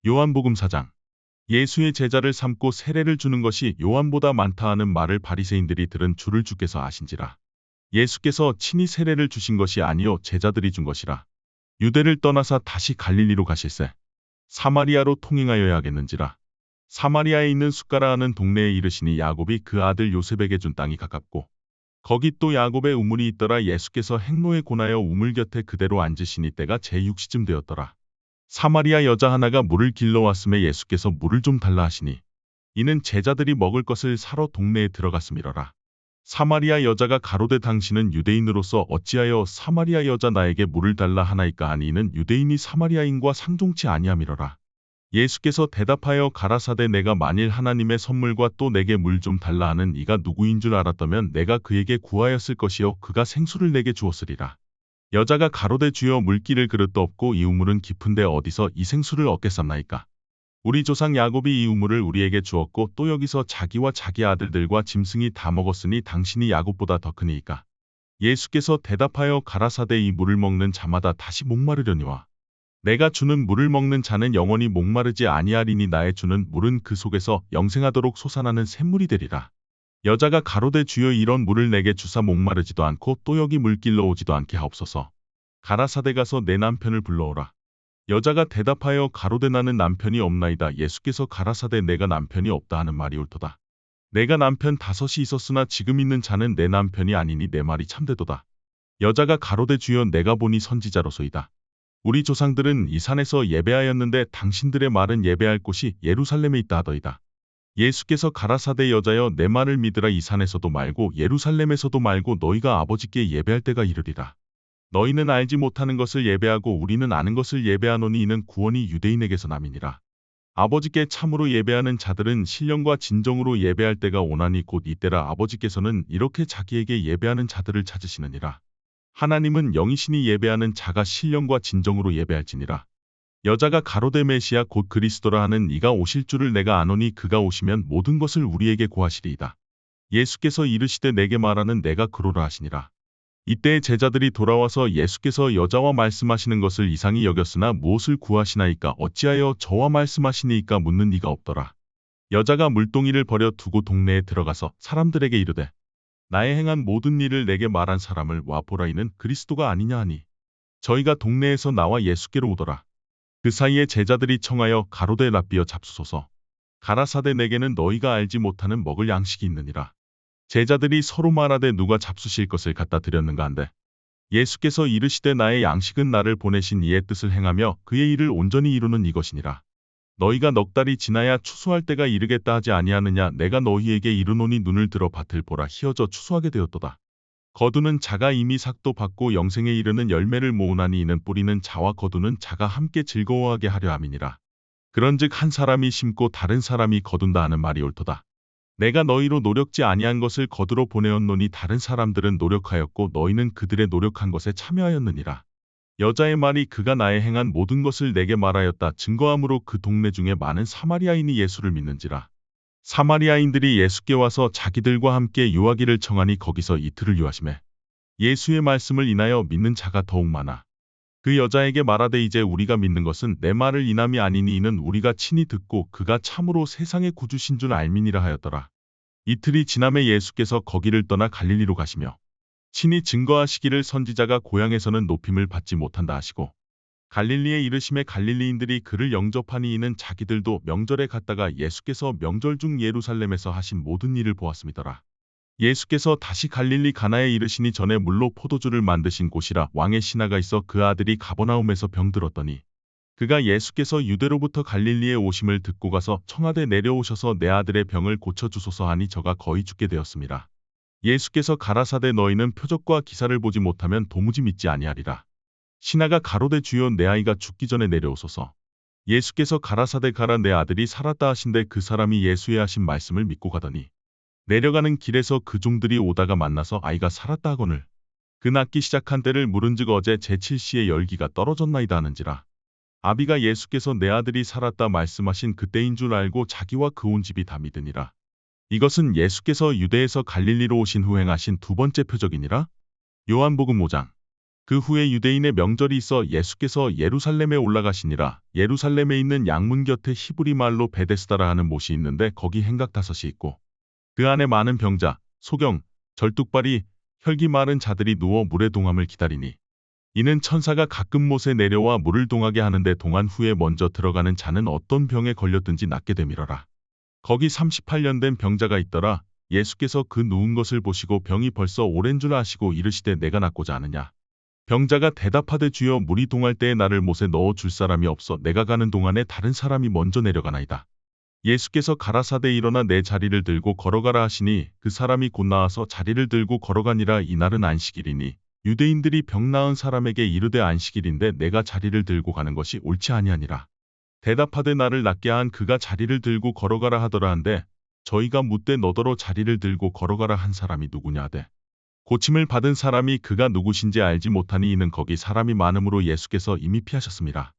요한복음 4장. 예수의 제자를 삼고 세례를 주는 것이 요한보다 많다 하는 말을 바리새인들이 들은 줄을 주께서 아신지라. 예수께서 친히 세례를 주신 것이 아니요 제자들이 준 것이라. 유대를 떠나사 다시 갈릴리로 가실새 사마리아로 통행하여야 하겠는지라. 사마리아에 있는 숫가라 하는 동네에 이르시니 야곱이 그 아들 요셉에게 준 땅이 가깝고 거기 또 야곱의 우물이 있더라. 예수께서 행로에 고나여 우물 곁에 그대로 앉으시니 때가 제6시쯤 되었더라. 사마리아 여자 하나가 물을 길러왔음에 예수께서 물을 좀 달라 하시니 이는 제자들이 먹을 것을 사러 동네에 들어갔음이러라. 사마리아 여자가 가로되 당신은 유대인으로서 어찌하여 사마리아 여자 나에게 물을 달라 하나이까 하니 이는 유대인이 사마리아인과 상종치 아니함이러라. 예수께서 대답하여 가라사대 내가 만일 하나님의 선물과 또 내게 물 좀 달라 하는 이가 누구인 줄 알았다면 내가 그에게 구하였을 것이요 그가 생수를 내게 주었으리라. 여자가 가로되 주여 물기를 그릇도 없고 이 우물은 깊은데 어디서 이 생수를 얻겠삼나이까. 우리 조상 야곱이 이 우물을 우리에게 주었고 또 여기서 자기와 자기 아들들과 짐승이 다 먹었으니 당신이 야곱보다 더 크니이까. 예수께서 대답하여 가라사대 이 물을 먹는 자마다 다시 목마르려니와 내가 주는 물을 먹는 자는 영원히 목마르지 아니하리니 나의 주는 물은 그 속에서 영생하도록 솟아나는 샘물이 되리라. 여자가 가로되 주여 이런 물을 내게 주사 목마르지도 않고 또 여기 물길로 오지도 않게 하옵소서. 가라사대 가서 내 남편을 불러오라. 여자가 대답하여 가로되 나는 남편이 없나이다. 예수께서 가라사대 내가 남편이 없다 하는 말이 옳도다. 내가 남편 5이 있었으나 지금 있는 자는 내 남편이 아니니 내 말이 참되도다. 여자가 가로되 주여 내가 보니 선지자로소이다. 우리 조상들은 이 산에서 예배하였는데 당신들의 말은 예배할 곳이 예루살렘에 있다 하더이다. 예수께서 가라사대 여자여 내 말을 믿으라. 이 산에서도 말고 예루살렘에서도 말고 너희가 아버지께 예배할 때가 이르리라. 너희는 알지 못하는 것을 예배하고 우리는 아는 것을 예배하노니 이는 구원이 유대인에게서 남이니라. 아버지께 참으로 예배하는 자들은 신령과 진정으로 예배할 때가 오나니 곧 이때라. 아버지께서는 이렇게 자기에게 예배하는 자들을 찾으시느니라. 하나님은 영이시니 예배하는 자가 신령과 진정으로 예배할지니라. 여자가 가로되 메시아 곧 그리스도라 하는 이가 오실 줄을 내가 아노니 그가 오시면 모든 것을 우리에게 고하시리이다. 예수께서 이르시되 내게 말하는 내가 그로라 하시니라. 이때 제자들이 돌아와서 예수께서 여자와 말씀하시는 것을 이상히 여겼으나 무엇을 구하시나이까 어찌하여 저와 말씀하시니이까 묻는 이가 없더라. 여자가 물동이를 버려 두고 동네에 들어가서 사람들에게 이르되 나의 행한 모든 일을 내게 말한 사람을 와 보라. 이는 그리스도가 아니냐 하니 저희가 동네에서 나와 예수께로 오더라. 그 사이에 제자들이 청하여 가로되 랍비여 잡수소서. 가라사대 내게는 너희가 알지 못하는 먹을 양식이 있느니라. 제자들이 서로 말하되 누가 잡수실 것을 갖다 드렸는가 한데 예수께서 이르시되 나의 양식은 나를 보내신 이의 뜻을 행하며 그의 일을 온전히 이루는 이것이니라. 너희가 넉 달이 지나야 추수할 때가 이르겠다 하지 아니하느냐. 내가 너희에게 이르노니 눈을 들어 밭을 보라. 희어져 추수하게 되었도다. 거두는 자가 이미 삭도 받고 영생에 이르는 열매를 모으나니 이는 뿌리는 자와 거두는 자가 함께 즐거워하게 하려 함이니라. 그런즉 한 사람이 심고 다른 사람이 거둔다 하는 말이 옳도다. 내가 너희로 노력지 아니한 것을 거두러 보내었노니 다른 사람들은 노력하였고 너희는 그들의 노력한 것에 참여하였느니라. 여자의 말이 그가 나의 행한 모든 것을 내게 말하였다 증거함으로 그 동네 중에 많은 사마리아인이 예수를 믿는지라. 사마리아인들이 예수께 와서 자기들과 함께 유하기를 청하니 거기서 이틀을 유하시매 예수의 말씀을 인하여 믿는 자가 더욱 많아. 그 여자에게 말하되 이제 우리가 믿는 것은 내 말을 인함이 아니니 이는 우리가 친히 듣고 그가 참으로 세상의 구주신 줄 알미니라 하였더라. 이틀이 지남에 예수께서 거기를 떠나 갈릴리로 가시며 친히 증거하시기를 선지자가 고향에서는 높임을 받지 못한다 하시고 갈릴리에 이르심에 갈릴리인들이 그를 영접하니 이는 자기들도 명절에 갔다가 예수께서 명절 중 예루살렘에서 하신 모든 일을 보았음이더라. 예수께서 다시 갈릴리 가나에 이르시니 전에 물로 포도주를 만드신 곳이라. 왕의 신하가 있어 그 아들이 가버나움에서 병들었더니 그가 예수께서 유대로부터 갈릴리에 오심을 듣고 가서 청하되 내려오셔서 내 아들의 병을 고쳐주소서 하니 저가 거의 죽게 되었음이라. 예수께서 가라사대 너희는 표적과 기사를 보지 못하면 도무지 믿지 아니하리라. 신하가 가로되 주여 내 아이가 죽기 전에 내려오소서. 예수께서 가라사대 가라 내 아들이 살았다 하신데 그 사람이 예수의 하신 말씀을 믿고 가더니 내려가는 길에서 그 종들이 오다가 만나서 아이가 살았다 하거늘 그 낫기 시작한 때를 물은즉 어제 제7시에 열기가 떨어졌나이다 하는지라. 아비가 예수께서 내 아들이 살았다 말씀하신 그때인 줄 알고 자기와 그 온 집이 다 믿으니라. 이것은 예수께서 유대에서 갈릴리로 오신 후 행하신 두 번째 표적이니라. 요한복음 5장. 그 후에 유대인의 명절이 있어 예수께서 예루살렘에 올라가시니라. 예루살렘에 있는 양문 곁에 히브리 말로 베데스다라 하는 못이 있는데 거기 행각다섯이 있고 그 안에 많은 병자, 소경, 절뚝발이, 혈기 마른 자들이 누워 물의 동함을 기다리니 이는 천사가 가끔 못에 내려와 물을 동하게 하는데 동한 후에 먼저 들어가는 자는 어떤 병에 걸렸든지 낫게 되밀어라. 거기 38년 된 병자가 있더라. 예수께서 그 누운 것을 보시고 병이 벌써 오랜 줄 아시고 이르시되 내가 낫고자 하느냐. 병자가 대답하되 주여 물이 동할 때에 나를 못에 넣어 줄 사람이 없어 내가 가는 동안에 다른 사람이 먼저 내려가나이다. 예수께서 가라사대 일어나 내 자리를 들고 걸어가라 하시니 그 사람이 곧 나와서 자리를 들고 걸어가니라. 이날은 안식일이니 유대인들이 병 나은 사람에게 이르되 안식일인데 내가 자리를 들고 가는 것이 옳지 아니하니라. 대답하되 나를 낫게 한 그가 자리를 들고 걸어가라 하더라 한데 저희가 묻되 너더러 자리를 들고 걸어가라 한 사람이 누구냐 하되 고침을 받은 사람이 그가 누구신지 알지 못하니 이는 거기 사람이 많음으로 예수께서 이미 피하셨습니다.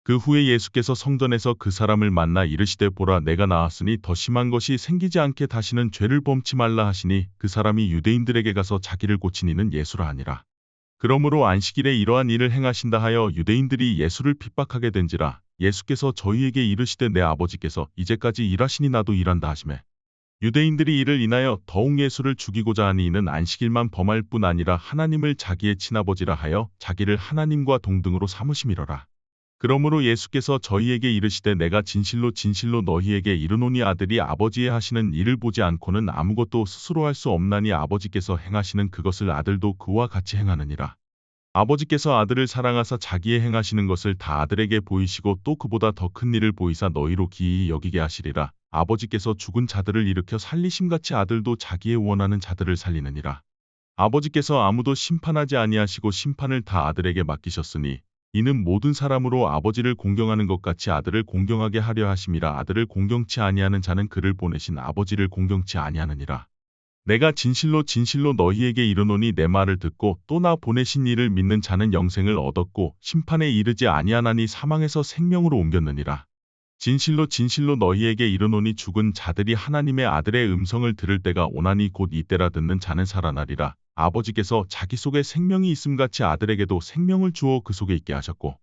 그 후에 예수께서 성전에서 그 사람을 만나 이르시되 보라 내가 나았으니 더 심한 것이 생기지 않게 다시는 죄를 범치 말라 하시니 그 사람이 유대인들에게 가서 자기를 고친 이는 예수라 하니라. 그러므로 안식일에 이러한 일을 행하신다 하여 유대인들이 예수를 핍박하게 된지라. 예수께서 저희에게 이르시되 내 아버지께서 이제까지 일하시니 나도 일한다 하시매 유대인들이 이를 인하여 더욱 예수를 죽이고자 하니 이는 안식일만 범할 뿐 아니라 하나님을 자기의 친아버지라 하여 자기를 하나님과 동등으로 삼으심이로라. 그러므로 예수께서 저희에게 이르시되 내가 진실로 진실로 너희에게 이르노니 아들이 아버지의 하시는 일을 보지 않고는 아무것도 스스로 할 수 없나니 아버지께서 행하시는 그것을 아들도 그와 같이 행하느니라. 아버지께서 아들을 사랑하사 자기의 행하시는 것을 다 아들에게 보이시고 또 그보다 더 큰 일을 보이사 너희로 기이히 여기게 하시리라. 아버지께서 죽은 자들을 일으켜 살리심같이 아들도 자기의 원하는 자들을 살리느니라. 아버지께서 아무도 심판하지 아니하시고 심판을 다 아들에게 맡기셨으니 이는 모든 사람으로 아버지를 공경하는 것 같이 아들을 공경하게 하려 하심이라. 아들을 공경치 아니하는 자는 그를 보내신 아버지를 공경치 아니하느니라. 내가 진실로 진실로 너희에게 이르노니 내 말을 듣고 또 나 보내신 이를 믿는 자는 영생을 얻었고 심판에 이르지 아니하나니 사망에서 생명으로 옮겼느니라. 진실로 진실로 너희에게 이르노니 죽은 자들이 하나님의 아들의 음성을 들을 때가 오나니 곧 이때라. 듣는 자는 살아나리라. 아버지께서 자기 속에 생명이 있음같이 아들에게도 생명을 주어 그 속에 있게 하셨고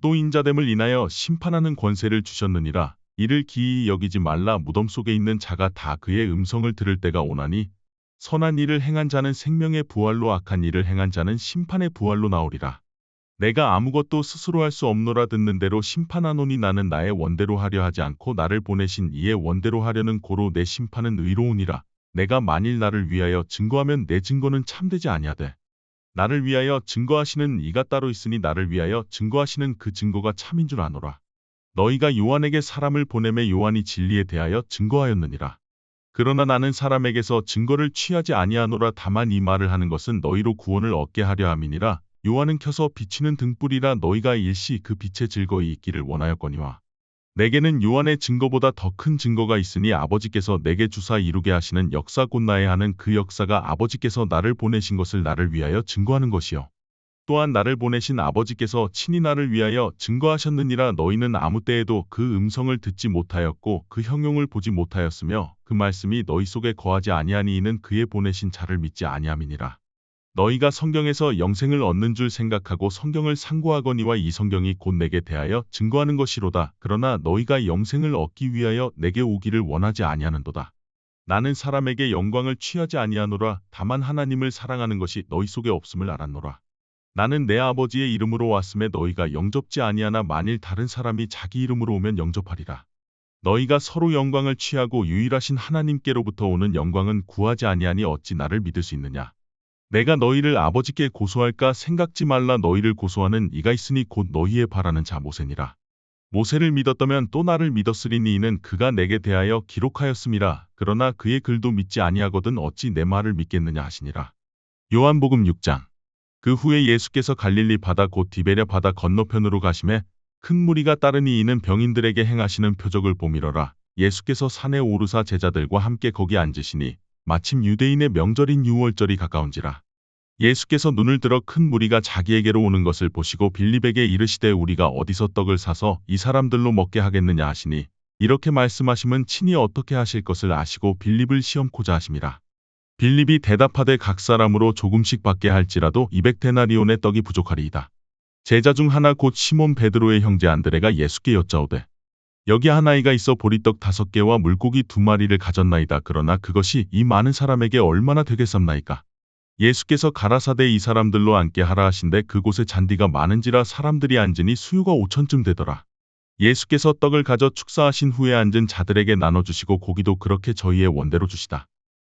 또 인자됨을 인하여 심판하는 권세를 주셨느니라. 이를 기이히 여기지 말라. 무덤 속에 있는 자가 다 그의 음성을 들을 때가 오나니 선한 일을 행한 자는 생명의 부활로 악한 일을 행한 자는 심판의 부활로 나오리라. 내가 아무것도 스스로 할 수 없노라. 듣는 대로 심판하노니 나는 나의 원대로 하려 하지 않고 나를 보내신 이의 원대로 하려는 고로 내 심판은 의로우니라. 내가 만일 나를 위하여 증거하면 내 증거는 참되지 아니하되 나를 위하여 증거하시는 이가 따로 있으니 나를 위하여 증거하시는 그 증거가 참인 줄 아노라. 너희가 요한에게 사람을 보내매 요한이 진리에 대하여 증거하였느니라. 그러나 나는 사람에게서 증거를 취하지 아니하노라. 다만 이 말을 하는 것은 너희로 구원을 얻게 하려 함이니라. 요한은 켜서 비치는 등불이라. 너희가 일시 그 빛에 즐거이 있기를 원하였거니와 내게는 요한의 증거보다 더 큰 증거가 있으니 아버지께서 내게 주사 이루게 하시는 역사 곧 나의 하는 그 역사가 아버지께서 나를 보내신 것을 나를 위하여 증거하는 것이요 또한 나를 보내신 아버지께서 친히 나를 위하여 증거하셨느니라. 너희는 아무 때에도 그 음성을 듣지 못하였고 그 형용을 보지 못하였으며 그 말씀이 너희 속에 거하지 아니하니 이는 그의 보내신 자를 믿지 아니함이니라. 너희가 성경에서 영생을 얻는 줄 생각하고 성경을 상고하거니와 이 성경이 곧 내게 대하여 증거하는 것이로다. 그러나 너희가 영생을 얻기 위하여 내게 오기를 원하지 아니하는도다. 나는 사람에게 영광을 취하지 아니하노라. 다만 하나님을 사랑하는 것이 너희 속에 없음을 알았노라. 나는 내 아버지의 이름으로 왔음에 너희가 영접지 아니하나 만일 다른 사람이 자기 이름으로 오면 영접하리라. 너희가 서로 영광을 취하고 유일하신 하나님께로부터 오는 영광은 구하지 아니하니 어찌 나를 믿을 수 있느냐. 내가 너희를 아버지께 고소할까 생각지 말라. 너희를 고소하는 이가 있으니 곧 너희의 바라는 자 모세니라. 모세를 믿었다면 또 나를 믿었으리니 이는 그가 내게 대하여 기록하였음이라. 그러나 그의 글도 믿지 아니하거든 어찌 내 말을 믿겠느냐 하시니라. 요한복음 6장. 그 후에 예수께서 갈릴리 바다 곧 디베랴 바다 건너편으로 가심에 큰 무리가 따르니 이는 병인들에게 행하시는 표적을 보미러라. 예수께서 산에 오르사 제자들과 함께 거기 앉으시니 마침 유대인의 명절인 유월절이 가까운지라. 예수께서 눈을 들어 큰 무리가 자기에게로 오는 것을 보시고 빌립에게 이르시되 우리가 어디서 떡을 사서 이 사람들로 먹게 하겠느냐 하시니 이렇게 말씀하심은 친히 어떻게 하실 것을 아시고 빌립을 시험코자 하심이라. 빌립이 대답하되 각 사람으로 조금씩 받게 할지라도 200데나리온의 떡이 부족하리이다. 제자 중 하나 곧 시몬 베드로의 형제 안드레가 예수께 여짜오되 여기 한 아이가 있어 보리떡 5개와 물고기 2마리를 가졌나이다. 그러나 그것이 이 많은 사람에게 얼마나 되겠삼나이까. 예수께서 가라사대 이 사람들로 앉게 하라 하신데 그곳에 잔디가 많은지라 사람들이 앉으니 수유가 5천쯤 되더라. 예수께서 떡을 가져 축사하신 후에 앉은 자들에게 나눠주시고 고기도 그렇게 저희의 원대로 주시다.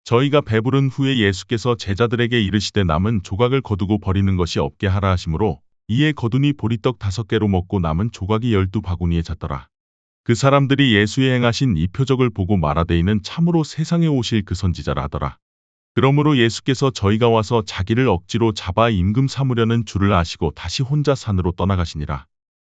저희가 배부른 후에 예수께서 제자들에게 이르시되 남은 조각을 거두고 버리는 것이 없게 하라 하시므로 이에 거두니 보리떡 5개로 먹고 남은 조각이 12바구니에 찼더라. 그 사람들이 예수의 행하신 이 표적을 보고 말하되 이는 참으로 세상에 오실 그 선지자라 하더라. 그러므로 예수께서 저희가 와서 자기를 억지로 잡아 임금 삼으려는 줄을 아시고 다시 혼자 산으로 떠나가시니라.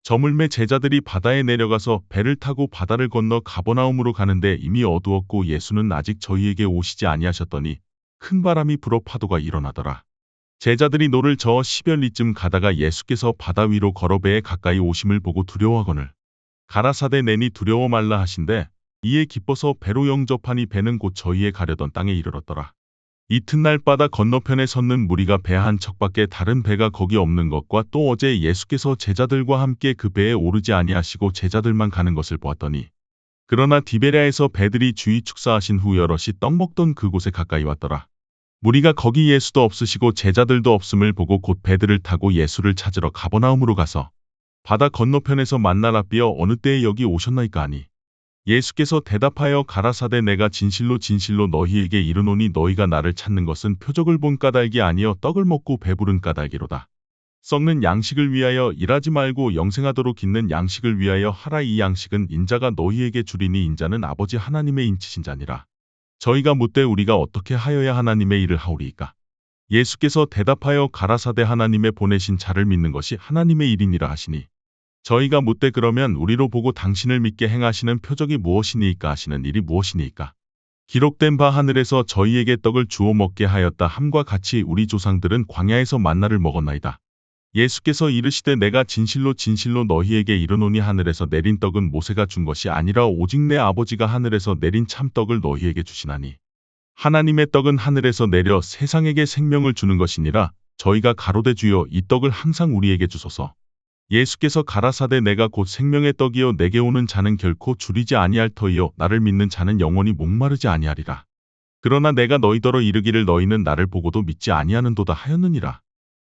저물매 제자들이 바다에 내려가서 배를 타고 바다를 건너 가버나움으로 가는데 이미 어두웠고 예수는 아직 저희에게 오시지 아니하셨더니 큰 바람이 불어 파도가 일어나더라. 제자들이 노를 저어 10여리쯤 가다가 예수께서 바다 위로 걸어 배에 가까이 오심을 보고 두려워하거늘 가라사대 내니 두려워 말라 하신대 이에 기뻐서 배로 영접하니 배는 곧 저희의 가려던 땅에 이르렀더라. 이튿날 바다 건너편에 섰는 무리가 배 한 척밖에 다른 배가 거기 없는 것과 또 어제 예수께서 제자들과 함께 그 배에 오르지 아니하시고 제자들만 가는 것을 보았더니 그러나 디베랴에서 배들이 주의 축사하신 후 여럿이 떡 먹던 그곳에 가까이 왔더라. 무리가 거기 예수도 없으시고 제자들도 없음을 보고 곧 배들을 타고 예수를 찾으러 가버나움으로 가서 바다 건너편에서 만나라 삐어 어느 때에 여기 오셨나이까 하니 예수께서 대답하여 가라사대 내가 진실로 진실로 너희에게 이르노니 너희가 나를 찾는 것은 표적을 본 까닭이 아니여 떡을 먹고 배부른 까닭이로다. 썩는 양식을 위하여 일하지 말고 영생하도록 있는 양식을 위하여 하라. 이 양식은 인자가 너희에게 주리니 인자는 아버지 하나님의 인치신 자니라. 저희가 묻되 우리가 어떻게 하여야 하나님의 일을 하오리이까. 예수께서 대답하여 가라사대 하나님의 보내신 자를 믿는 것이 하나님의 일이니라 하시니 저희가 묻되 그러면 우리로 보고 당신을 믿게 행하시는 표적이 무엇이니이까 하시는 일이 무엇이니이까. 기록된 바 하늘에서 저희에게 떡을 주어 먹게 하였다 함과 같이 우리 조상들은 광야에서 만나를 먹었나이다. 예수께서 이르시되 내가 진실로 진실로 너희에게 이르노니 하늘에서 내린 떡은 모세가 준 것이 아니라 오직 내 아버지가 하늘에서 내린 참떡을 너희에게 주시나니 하나님의 떡은 하늘에서 내려 세상에게 생명을 주는 것이니라. 저희가 가로되 주여 이 떡을 항상 우리에게 주소서. 예수께서 가라사대 내가 곧 생명의 떡이요 내게 오는 자는 결코 줄이지 아니할 터이요 나를 믿는 자는 영원히 목마르지 아니하리라. 그러나 내가 너희더러 이르기를 너희는 나를 보고도 믿지 아니하는도다 하였느니라.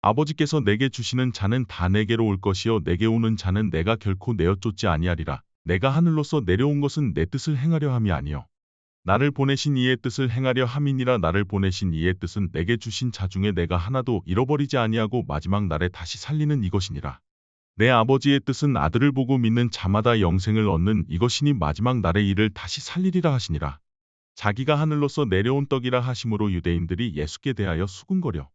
아버지께서 내게 주시는 자는 다 내게로 올 것이요 내게 오는 자는 내가 결코 내어 쫓지 아니하리라. 내가 하늘로서 내려온 것은 내 뜻을 행하려 함이 아니요 나를 보내신 이의 뜻을 행하려 함이니라. 나를 보내신 이의 뜻은 내게 주신 자 중에 내가 하나도 잃어버리지 아니하고 마지막 날에 다시 살리는 이것이니라. 내 아버지의 뜻은 아들을 보고 믿는 자마다 영생을 얻는 이것이니 마지막 날의 일을 다시 살리리라 하시니라. 자기가 하늘로서 내려온 떡이라 하심으로 유대인들이 예수께 대하여 수군거려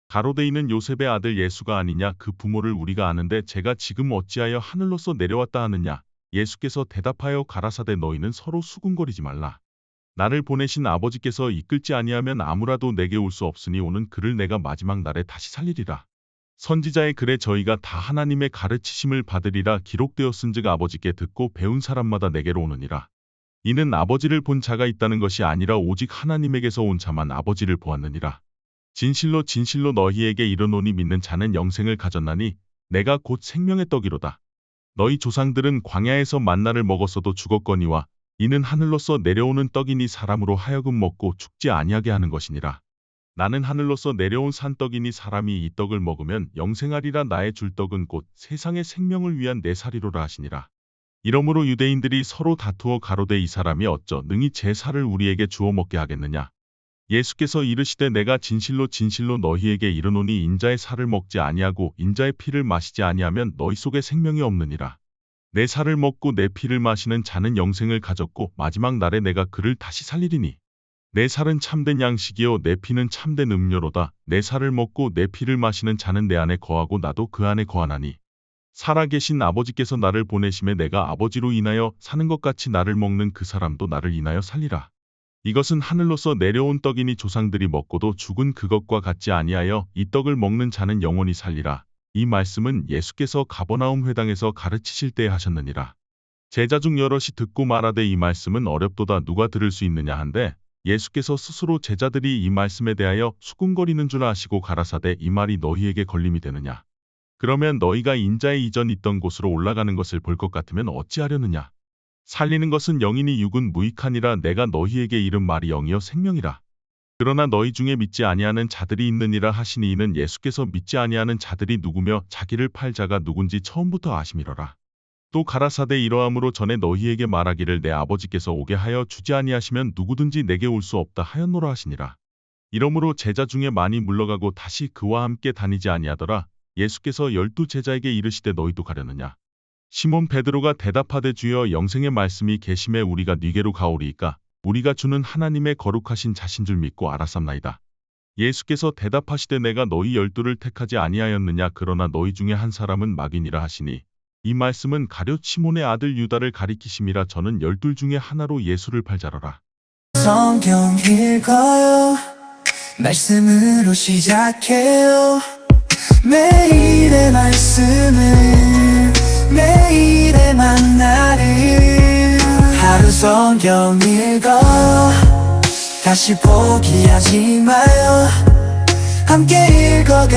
가로되 이는 요셉의 아들 예수가 아니냐. 그 부모를 우리가 아는데 제가 지금 어찌하여 하늘로서 내려왔다 하느냐. 예수께서 대답하여 가라사대 너희는 서로 수군거리지 말라. 나를 보내신 아버지께서 이끌지 아니하면 아무라도 내게 올 수 없으니 오는 그를 내가 마지막 날에 다시 살리리라. 선지자의 글에 저희가 다 하나님의 가르치심을 받으리라 기록되었은즉 아버지께 듣고 배운 사람마다 내게로 오느니라. 이는 아버지를 본 자가 있다는 것이 아니라 오직 하나님에게서 온 자만 아버지를 보았느니라. 진실로 진실로 너희에게 이르노니 믿는 자는 영생을 가졌나니 내가 곧 생명의 떡이로다. 너희 조상들은 광야에서 만나를 먹었어도 죽었거니와 이는 하늘로서 내려오는 떡이니 사람으로 하여금 먹고 죽지 아니하게 하는 것이니라. 나는 하늘로서 내려온 산떡이니 사람이 이 떡을 먹으면 영생하리라. 나의 줄 떡은 곧 세상의 생명을 위한 내 살이로라 하시니라. 이러므로 유대인들이 서로 다투어 가로되 이 사람이 어쩌 능히 제 살을 우리에게 주어 먹게 하겠느냐. 예수께서 이르시되 내가 진실로 진실로 너희에게 이르노니 인자의 살을 먹지 아니하고 인자의 피를 마시지 아니하면 너희 속에 생명이 없느니라. 내 살을 먹고 내 피를 마시는 자는 영생을 가졌고 마지막 날에 내가 그를 다시 살리리니 내 살은 참된 양식이요 내 피는 참된 음료로다. 내 살을 먹고 내 피를 마시는 자는 내 안에 거하고 나도 그 안에 거하나니 살아계신 아버지께서 나를 보내심에 내가 아버지로 인하여 사는 것 같이 나를 먹는 그 사람도 나를 인하여 살리라. 이것은 하늘로서 내려온 떡이니 조상들이 먹고도 죽은 그것과 같지 아니하여 이 떡을 먹는 자는 영원히 살리라. 이 말씀은 예수께서 가버나움 회당에서 가르치실 때에 하셨느니라. 제자 중 여럿이 듣고 말하되 이 말씀은 어렵도다 누가 들을 수 있느냐 한데 예수께서 스스로 제자들이 이 말씀에 대하여 수군거리는 줄 아시고 가라사대 이 말이 너희에게 걸림이 되느냐. 그러면 너희가 인자의 이전 있던 곳으로 올라가는 것을 볼 것 같으면 어찌하려느냐. 살리는 것은 영이니 육은 무익하니라. 내가 너희에게 이른 말이 영이요 생명이라. 그러나 너희 중에 믿지 아니하는 자들이 있느니라 하시니 이는 예수께서 믿지 아니하는 자들이 누구며 자기를 팔 자가 누군지 처음부터 아심이러라. 또 가라사대 이러함으로 전에 너희에게 말하기를 내 아버지께서 오게 하여 주지 아니하시면 누구든지 내게 올 수 없다 하였노라 하시니라. 이러므로 제자 중에 많이 물러가고 다시 그와 함께 다니지 아니하더라. 예수께서 12 제자에게 이르시되 너희도 가려느냐. 시몬 베드로가 대답하되 주여 영생의 말씀이 계심에 우리가 네게로 가오리이까 우리가 주는 하나님의 거룩하신 자신 줄 믿고 알았삼나이다. 예수께서 대답하시되 내가 너희 12를 택하지 아니하였느냐. 그러나 너희 중에 한 사람은 마귀니라 하시니 이 말씀은 가룟 시몬의 아들 유다를 가리키심이라. 저는 12 중에 하나로 예수를 팔자러라. 성경 읽어요. 말씀으로 시작해요. 매일의 말씀을 매일의 만나를 하루 성경 읽어 다시 포기하지 마요. 함께 읽어가